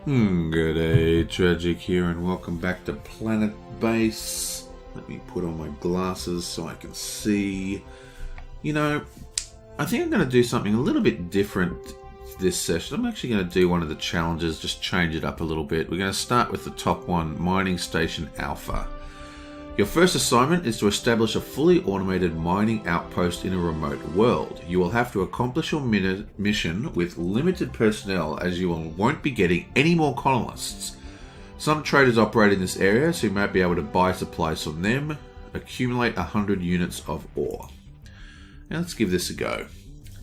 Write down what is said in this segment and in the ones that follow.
Good day, Tragic here, and welcome back to Planetbase. Let me put on my glasses so I can see. You know, I think I'm going to do something a little bit different this session. I'm actually going to do one of the challenges, just change it up a little bit. We're going to start with the top one, Mining Station Alpha. Your first assignment is to establish a fully automated mining outpost in a remote world. You will have to accomplish your mission with limited personnel, as you won't be getting any more colonists. Some traders operate in this area, so you might be able to buy supplies from them. Accumulate 100 units of ore. Now let's give this a go.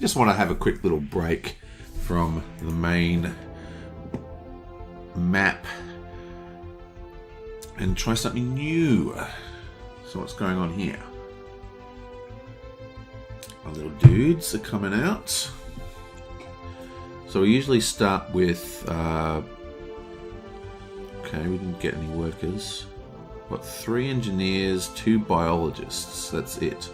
Just want to have a quick little break from the main map and try something new. So what's going on here? Our little dudes are coming out. So we usually start with okay, we didn't get any workers. What, 3 engineers, 2 biologists, that's it.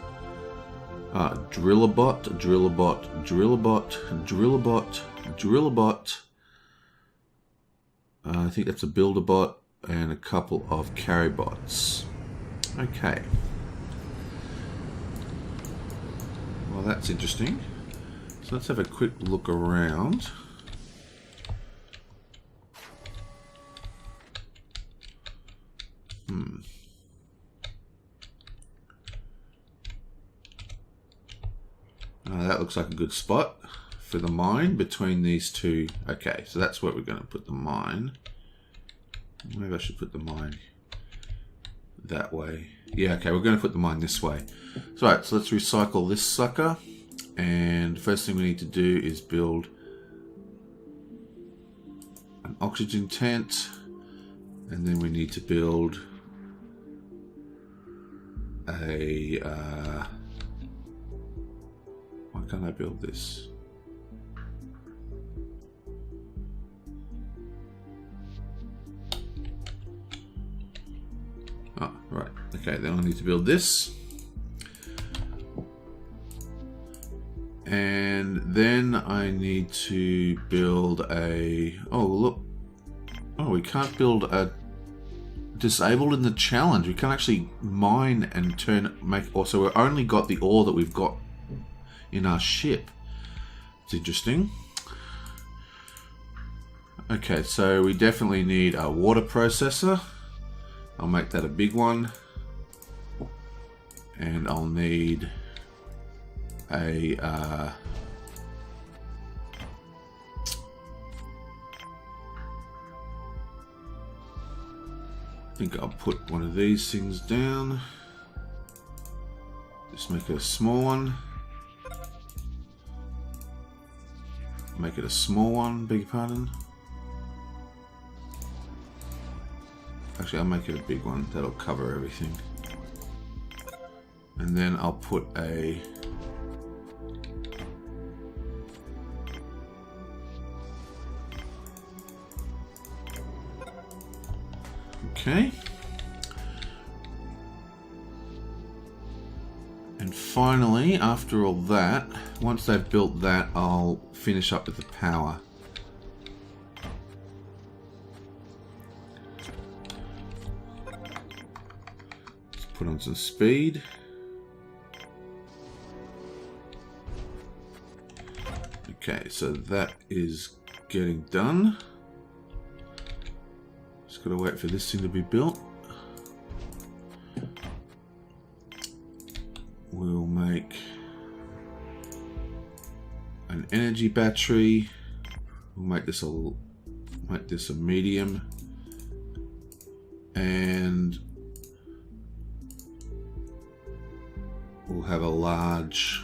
Drillabot, Drillabot, Drillabot, Drillabot, Drillabot. I think that's a builder bot. And a couple of carry bots. Okay. Well, that's interesting. So let's have a quick look around. That looks like a good spot for the mine between these two. Okay, so that's where we're going to put the mine. Maybe I should put the mine that way. Yeah, okay, we're going to put the mine this way. So, right, so let's recycle this sucker. And first thing we need to do is build an oxygen tent. And then we need to build a... why can't I build this? Oh, right. Okay, then I need to build this. And then I need to build a... Oh, look. Oh, we can't build a... Disabled in the challenge. We can't actually mine and so we've only got the ore that we've got in our ship. It's interesting. Okay, so we definitely need a water processor. I'll make that a big one, and I'll need a I think I'll put one of these things down. Just make it a small one. Make it a small one, beg your pardon. Actually, I'll make it a big one. That'll cover everything. And then I'll put a... Okay. And finally, after all that, once they've built that, I'll finish up with the power. Put on some speed. Okay, so that is getting done. Just gotta wait for this thing to be built. We'll make an energy battery. We'll make this a medium, and we'll have a large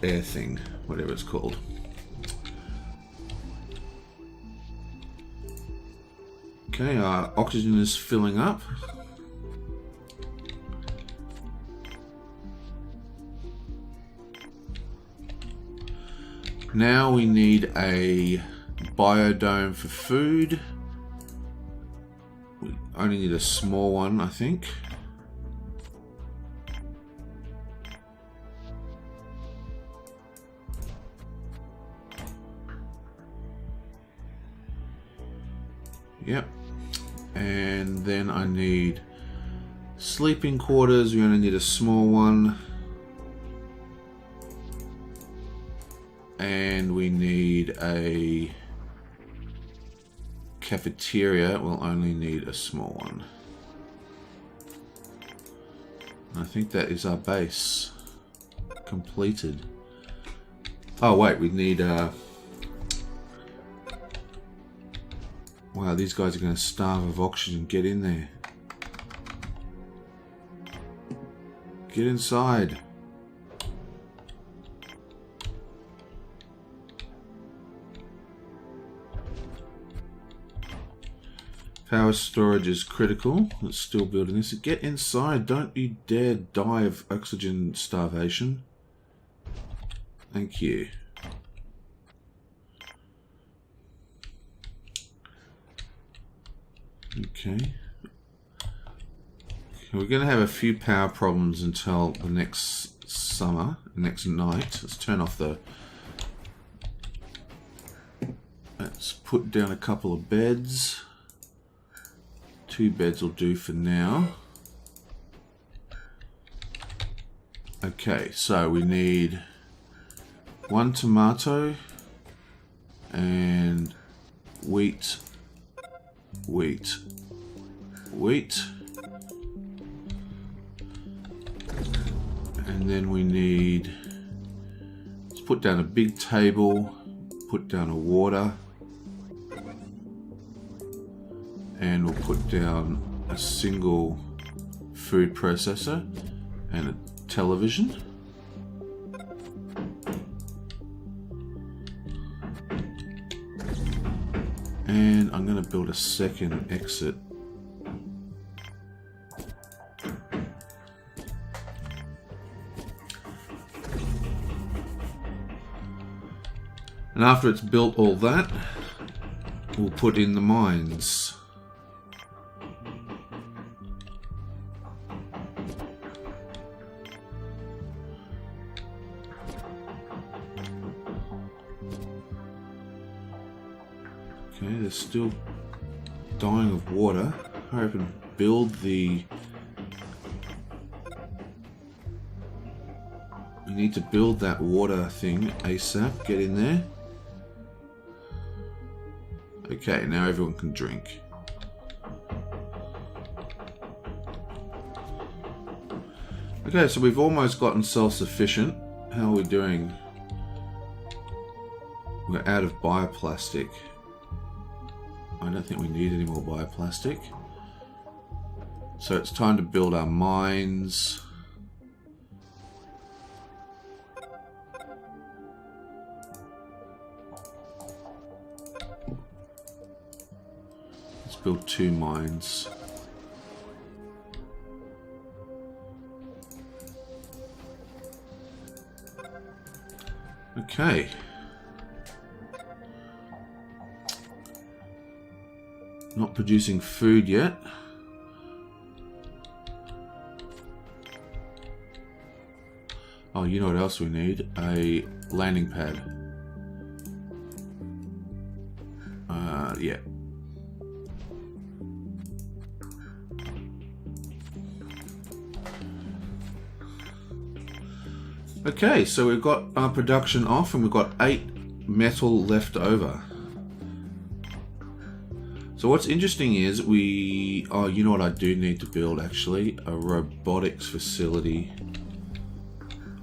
air thing, whatever it's called. Okay, our oxygen is filling up. Now we need a biodome for food. We only need a small one, I think. Yep. And then I need sleeping quarters. We only need a small one. And we need a cafeteria. We'll only need a small one. I think that is our base completed. Oh wait, we need wow, these guys are going to starve of oxygen. Get in there. Get inside. Power storage is critical. It's still building this. Get inside. Don't you dare die of oxygen starvation. Thank you. Okay. We're going to have a few power problems until the next summer, next night. Let's turn off the... Let's put down a couple of beds. 2 beds will do for now. Okay, so we need 1 tomato and wheat. And then we need, let's put down a big table, put down a water, and we'll put down a single food processor and a television. And I'm going to build a second exit. And after it's built all that, we'll put in the mines. Okay, they're still dying of water. I can build the... We need to build that water thing ASAP. Get in there. Okay, now everyone can drink. Okay, so we've almost gotten self-sufficient. How are we doing? We're out of bioplastic. I don't think we need any more bioplastic. So it's time to build our mines. Let's build 2 mines. Okay. Not producing food yet. Oh, you know what else we need? A landing pad. Yeah. Okay, so we've got our production off and we've got 8 metal left over. So what's interesting is we... Oh, you know what I do need to build actually? A robotics facility.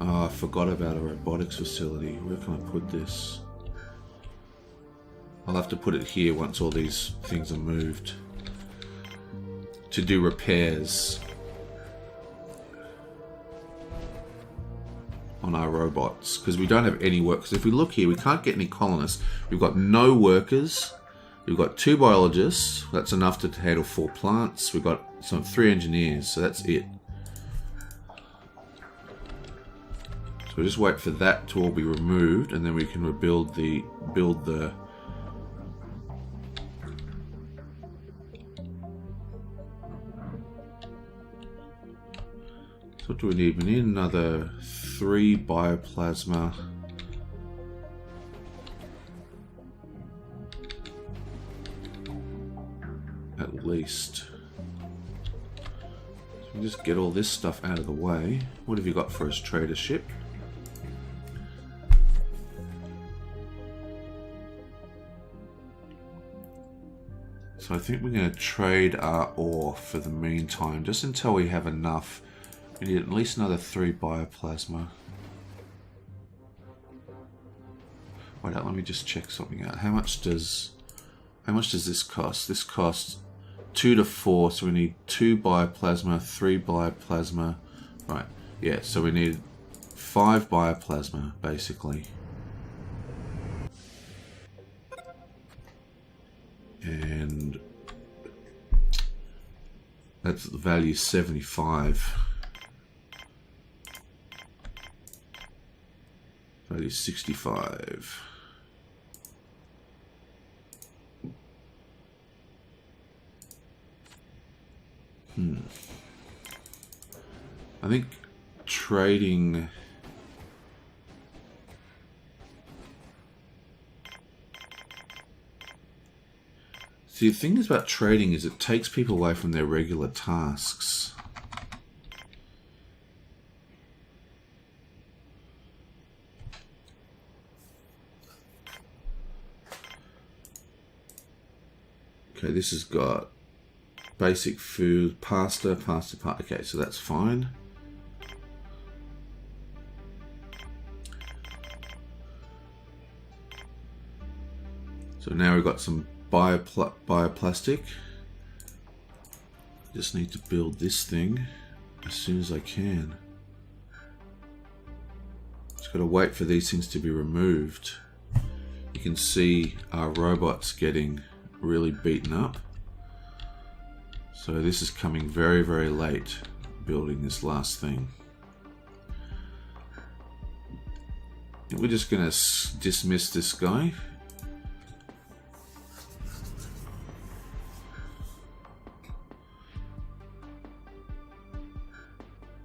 Oh, I forgot about a robotics facility. Where can I put this? I'll have to put it here once all these things are moved. To do repairs on our robots. Because we don't have any work. Because if we look here, we can't get any colonists. We've got no workers. We've got 2 biologists. That's enough to handle 4 plants. We've got 3 engineers. So that's it. So we'll just wait for that to all be removed, and then we can rebuild the So what do we need? We need another 3 bioplasma. at least. So we just get all this stuff out of the way. What have you got for us, trader ship? So I think we're going to trade our ore for the meantime, just until we have enough. We need at least another 3 bioplasma. Wait, let me just check something out. How much does this cost? This costs 2 to 4, so we need 2 bioplasma, 3 bioplasma. Right, yeah, so we need 5 bioplasma, basically. And that's the value 75. Value 65. I think trading... See, the thing is about trading is it takes people away from their regular tasks. Okay, this has got basic food, pasta. Okay, so that's fine. So now we've got some bioplastic. Just need to build this thing as soon as I can. Just got to wait for these things to be removed. You can see our robots getting really beaten up. So this is coming very, very late, building this last thing. And we're just going to dismiss this guy.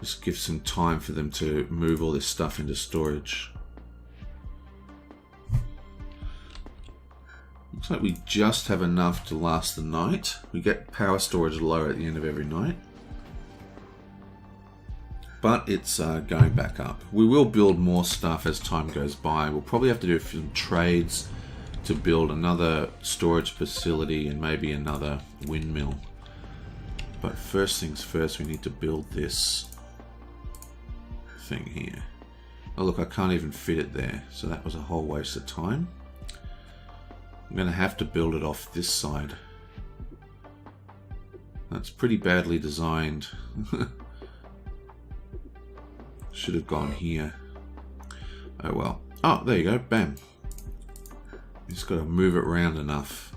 Just give some time for them to move all this stuff into storage. Looks like we just have enough to last the night. We get power storage low at the end of every night. But it's going back up. We will build more stuff as time goes by. We'll probably have to do some trades to build another storage facility and maybe another windmill. But first things first, we need to build this thing here. Oh look, I can't even fit it there. So that was a whole waste of time. I'm going to have to build it off this side. That's pretty badly designed. Should have gone here. Oh well. Oh, there you go. Bam. Just got to move it around enough.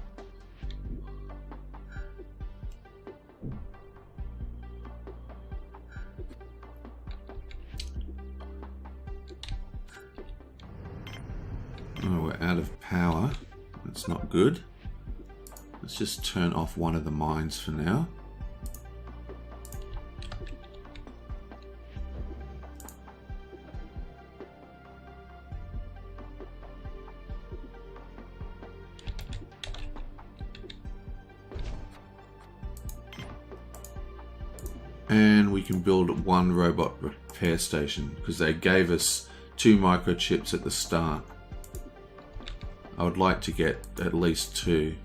Oh, we're out of power. That's not good. Let's just turn off one of the mines for now. And we can build one robot repair station because they gave us 2 microchips at the start. I would like to get at least 2.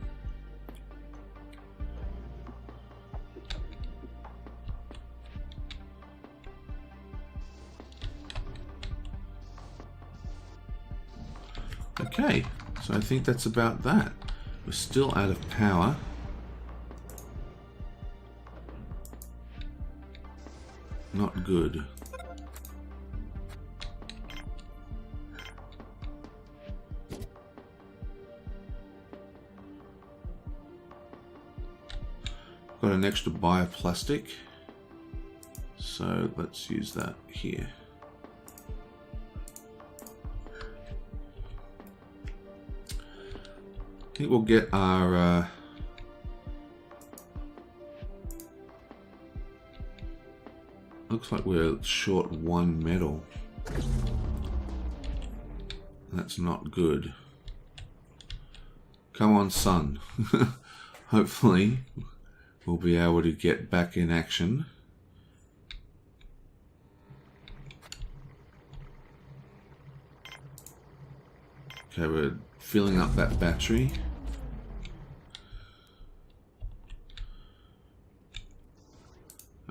Okay, so I think that's about that. We're still out of power. Not good. Got an extra bioplastic, so let's use that here. I think we'll get our looks like we're short 1 metal. That's not good. Come on, sun. Hopefully we'll be able to get back in action. Okay, we're filling up that battery.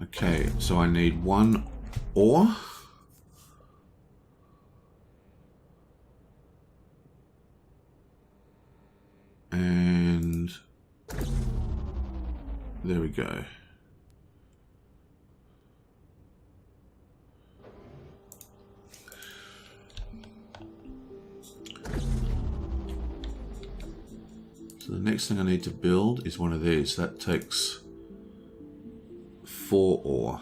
Okay, so I need 1 ore. And there we go. So the next thing I need to build is one of these. That takes 4 ore.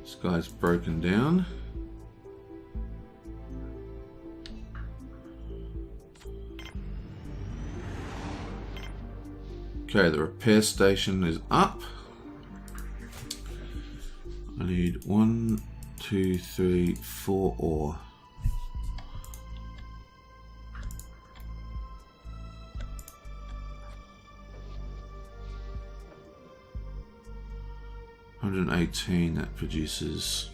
This guy's broken down. Okay, the repair station is up. I need 1, 2, 3, 4 ore. $118 that produces.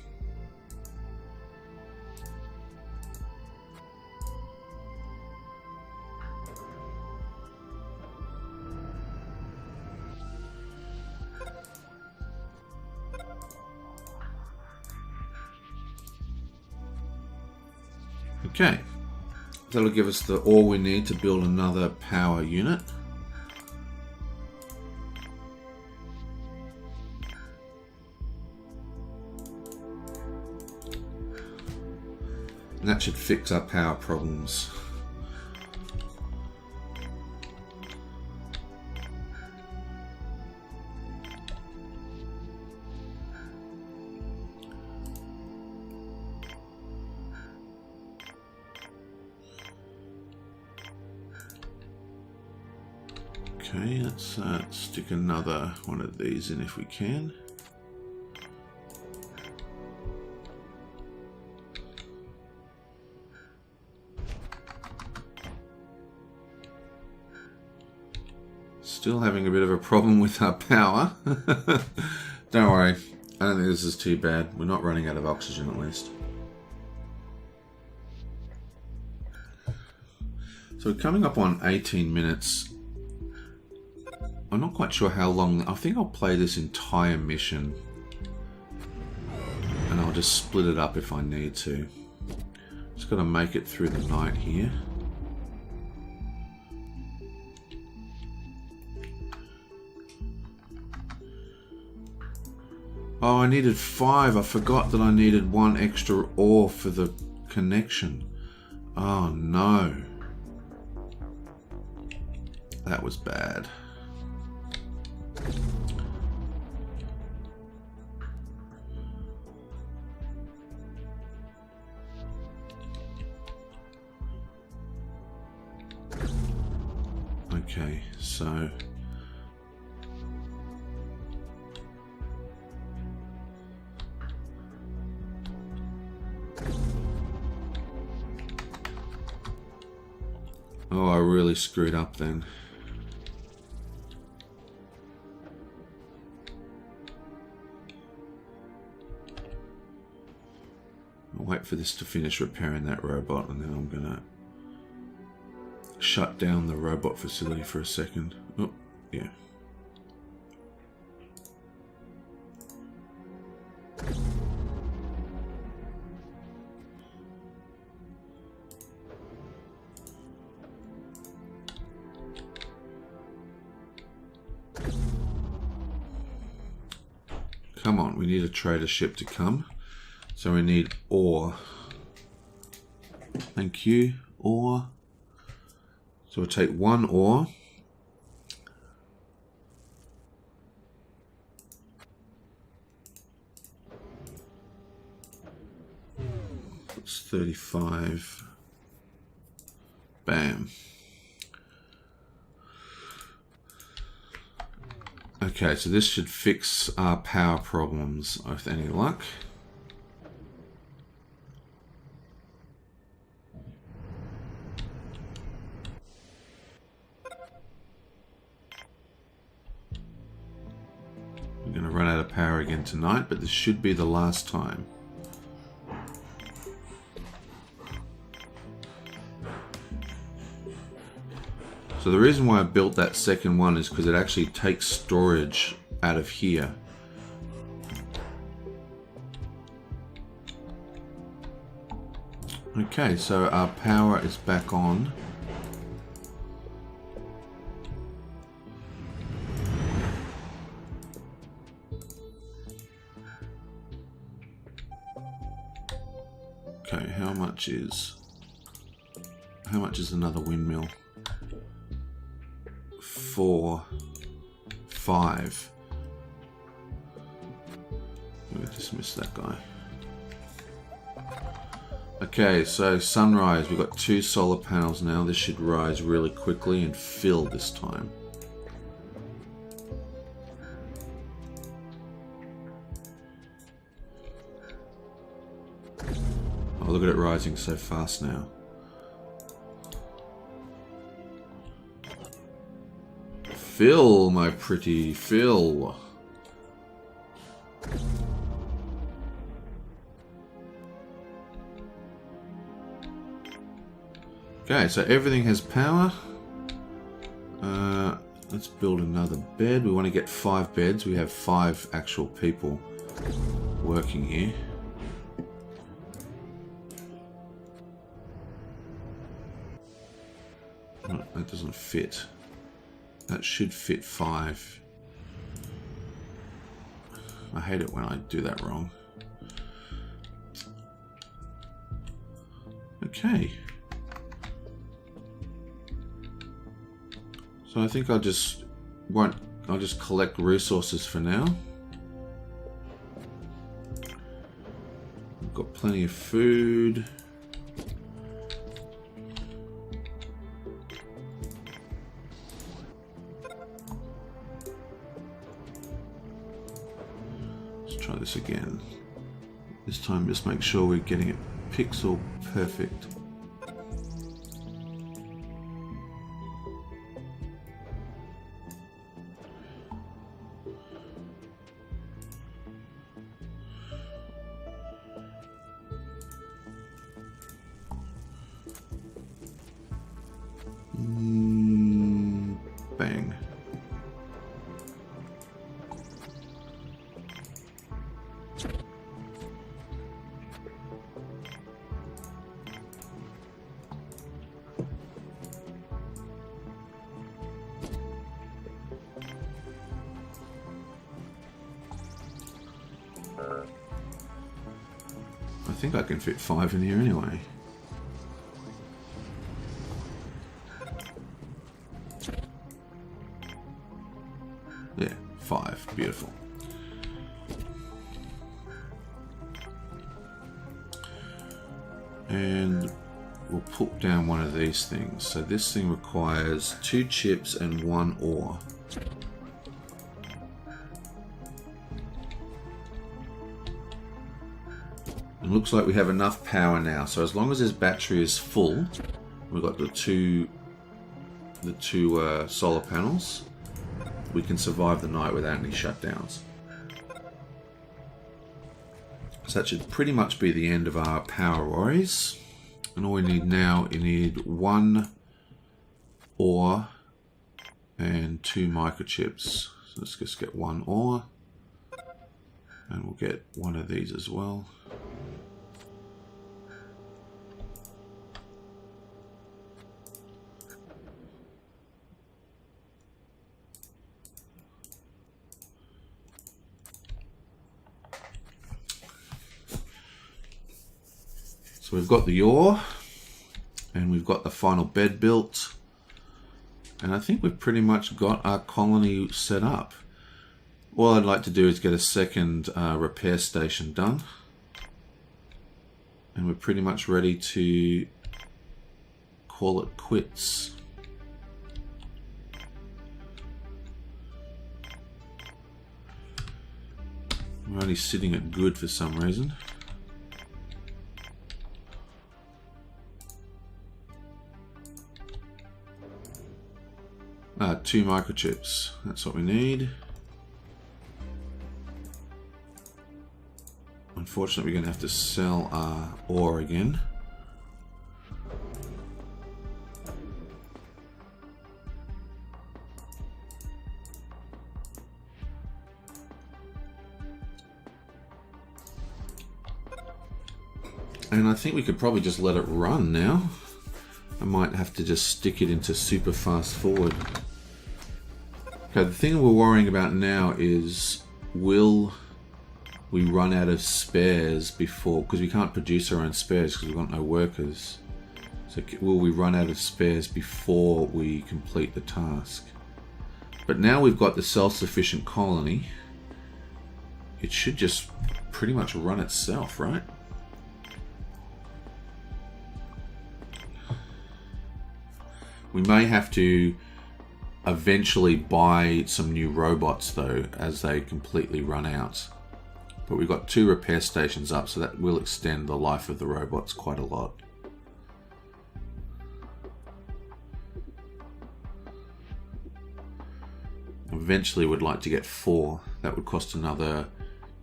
Okay, that'll give us the ore we need to build another power unit. And that should fix our power problems. Okay, let's stick another one of these in if we can. Still having a bit of a problem with our power. Don't worry, I don't think this is too bad. We're not running out of oxygen at least. So we're coming up on 18 minutes. I'm not quite sure how long. I think I'll play this entire mission. And I'll just split it up if I need to. Just got to make it through the night here. Oh, I needed 5. I forgot that I needed 1 extra ore for the connection. Oh no. That was bad. Okay, so oh, I really screwed up then. I'll wait for this to finish repairing that robot and then I'm gonna shut down the robot facility for a second. Oh, yeah. Come on, we need a trader ship to come. So we need ore. Thank you, ore. So we'll take 1 ore. It's 35. Bam. Okay, so this should fix our power problems with any luck. We're going to run out of power again tonight, but this should be the last time. So the reason why I built that second one is because it actually takes storage out of here. Okay, so our power is back on. Okay, how much is another windmill? 4, 5. I'm going to dismiss that guy. Okay, so sunrise. We've got 2 solar panels now. This should rise really quickly and fill this time. Oh, look at it rising so fast now. Fill, my pretty, fill. Okay, so everything has power. Let's build another bed. We want to get 5 beds. We have 5 actual people working here. Oh, that doesn't fit. That should fit 5. I hate it when I do that wrong. Okay. So I think I'll just collect resources for now. We've got plenty of food. Try this again. This time just make sure we're getting it pixel perfect. Bang. I think I can fit 5 in here anyway. Yeah, 5. Beautiful. And we'll put down one of these things. So this thing requires 2 chips and 1 ore. It looks like we have enough power now. So as long as this battery is full, we've got the two solar panels, we can survive the night without any shutdowns. So that should pretty much be the end of our power worries. And all we need now, you need 1 ore and 2 microchips. So let's just get 1 ore. And we'll get 1 of these as well. So we've got the ore, and we've got the final bed built, and I think we've pretty much got our colony set up. All I'd like to do is get a second repair station done, and we're pretty much ready to call it quits. We're only sitting at good for some reason. Ah, 2 microchips. That's what we need. Unfortunately, we're going to have to sell our ore again. And I think we could probably just let it run now. I might have to just stick it into super fast forward. Okay, the thing we're worrying about now is, will we run out of spares before, because we can't produce our own spares because we've got no workers. So will we run out of spares before we complete the task? But now we've got the self-sufficient colony. It should just pretty much run itself, right? We may have to eventually buy some new robots though as they completely run out. But we've got 2 repair stations up, so that will extend the life of the robots quite a lot. Eventually we'd like to get 4. That would cost another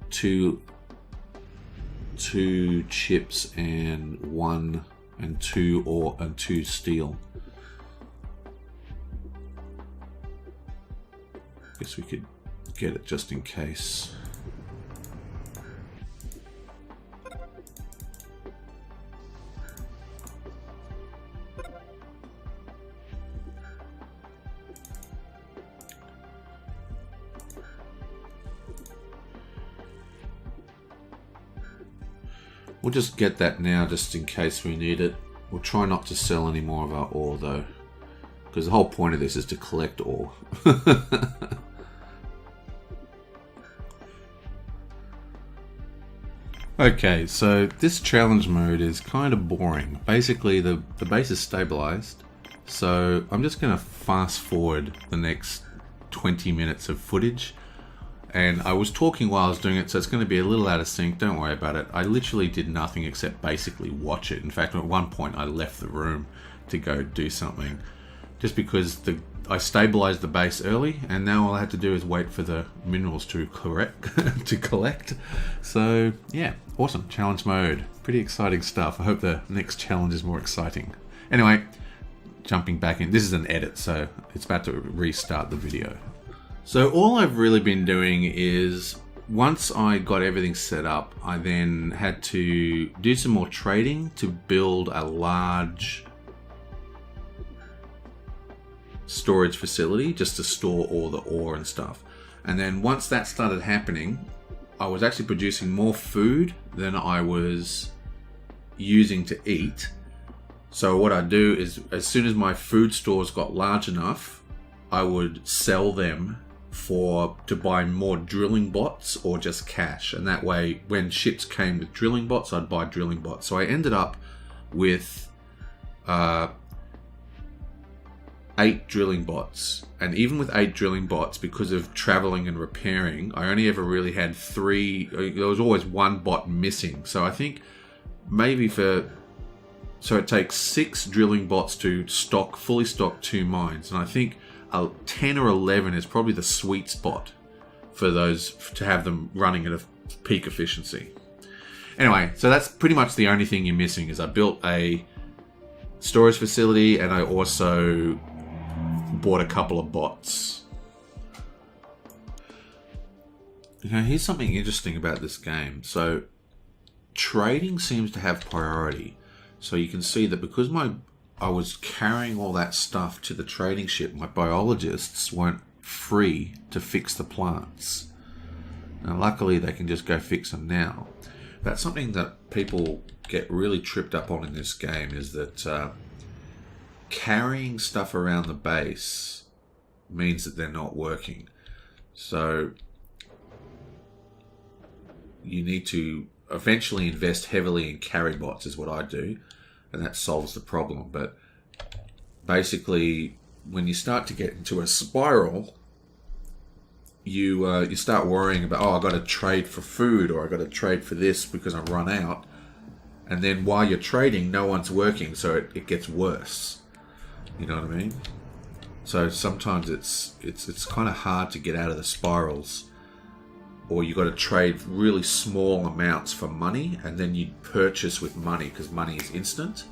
2 chips and 2 ore and 2 steel. Guess we could get it just in case. We'll just get that now just in case we need it. We'll try not to sell any more of our ore though, because the whole point of this is to collect ore. Okay, so this challenge mode is kind of boring. Basically, the base is stabilized, so I'm just going to fast forward the next 20 minutes of footage. And I was talking while I was doing it, so it's going to be a little out of sync. Don't worry about it. I literally did nothing except basically watch it. In fact, at one point I left the room to go do something, just because I stabilized the base early, and now all I have to do is wait for the minerals to collect. So yeah, awesome challenge mode, pretty exciting stuff. I hope the next challenge is more exciting. Anyway, jumping back in, this is an edit, so it's about to restart the video. So all I've really been doing is, once I got everything set up, I then had to do some more trading to build a large storage facility just to store all the ore and stuff. And then once that started happening, I was actually producing more food than I was using to eat. So what I'd do is, as soon as my food stores got large enough, I would sell them to buy more drilling bots or just cash. And that way, when ships came with drilling bots, I'd buy drilling bots. So I ended up with 8 drilling bots. And even with 8 drilling bots, because of traveling and repairing, I only ever really had 3. There was always 1 bot missing. So I think maybe so it takes 6 drilling bots to fully stock 2 mines. And I think 10 or 11 is probably the sweet spot for those, to have them running at a peak efficiency. Anyway, so that's pretty much the only thing you're missing, is I built a storage facility and I also bought a couple of bots. Okay, here's something interesting about this game. So trading seems to have priority. So you can see that because I was carrying all that stuff to the trading ship, my biologists weren't free to fix the plants. Now luckily they can just go fix them now. That's something that people get really tripped up on in this game, is that carrying stuff around the base means that they're not working. So you need to eventually invest heavily in carry bots, is what I do, and that solves the problem. But basically, when you start to get into a spiral, you start worrying about, oh, I got to trade for food, or I got to trade for this because I've run out. And then while you're trading, no one's working, so it gets worse. You know what I mean? So sometimes it's kind of hard to get out of the spirals, or you got to trade really small amounts for money, and then you purchase with money because money is instant.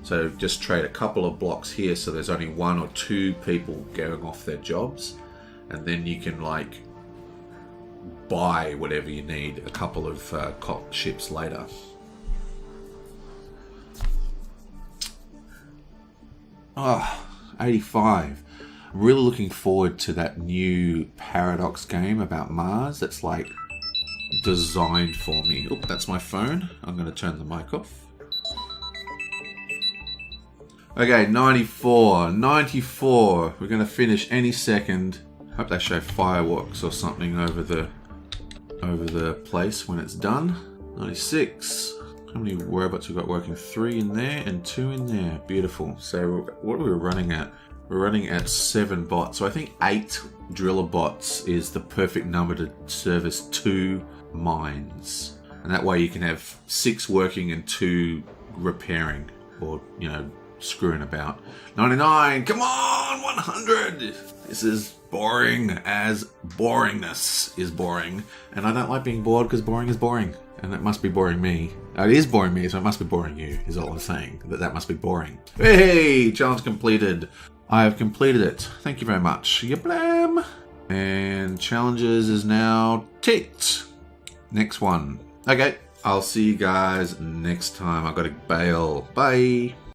So just trade a couple of blocks here, so there's only 1 or 2 people going off their jobs, and then you can like buy whatever you need a couple of ships later. Oh, 85. I'm really looking forward to that new Paradox game about Mars that's like designed for me. Oh, that's my phone. I'm going to turn the mic off. Okay, 94. 94. We're going to finish any second. Hope they show fireworks or something over the place when it's done. 96. How many robots we've got working? 3 in there and 2 in there. Beautiful. So what are we running at? We're running at 7 bots. So I think 8 driller bots is the perfect number to service 2 mines. And that way you can have 6 working and 2 repairing, or, you know, screwing about. 99, come on, 100. This is boring as boringness is boring. And I don't like being bored because boring is boring. And it must be boring me. It is boring me, so it must be boring you, is all I'm saying. That must be boring. Hey, challenge completed. I have completed it. Thank you very much. Yablam. And challenges is now ticked. Next one. Okay, I'll see you guys next time. I gotta bail. Bye.